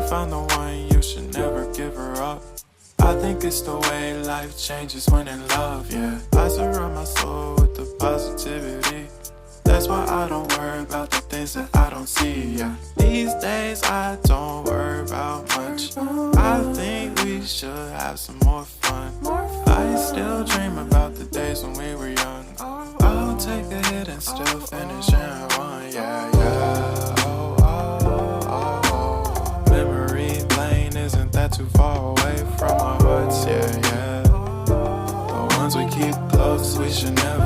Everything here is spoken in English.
found the one, you should never give her up. I think it's the way life changes when in love, yeah. I surround my soul with the positivity. That's why I don't worry about the things that I don't see, yeah. These days I don't worry about much. I think we should have some more fun. I still dream about the days when we were young. I'll take a hit and still finish in one, yeah, yeah. Oh, oh, oh, oh. Memory lane isn't that too far away from our hearts, yeah, yeah. The ones we keep close, we should never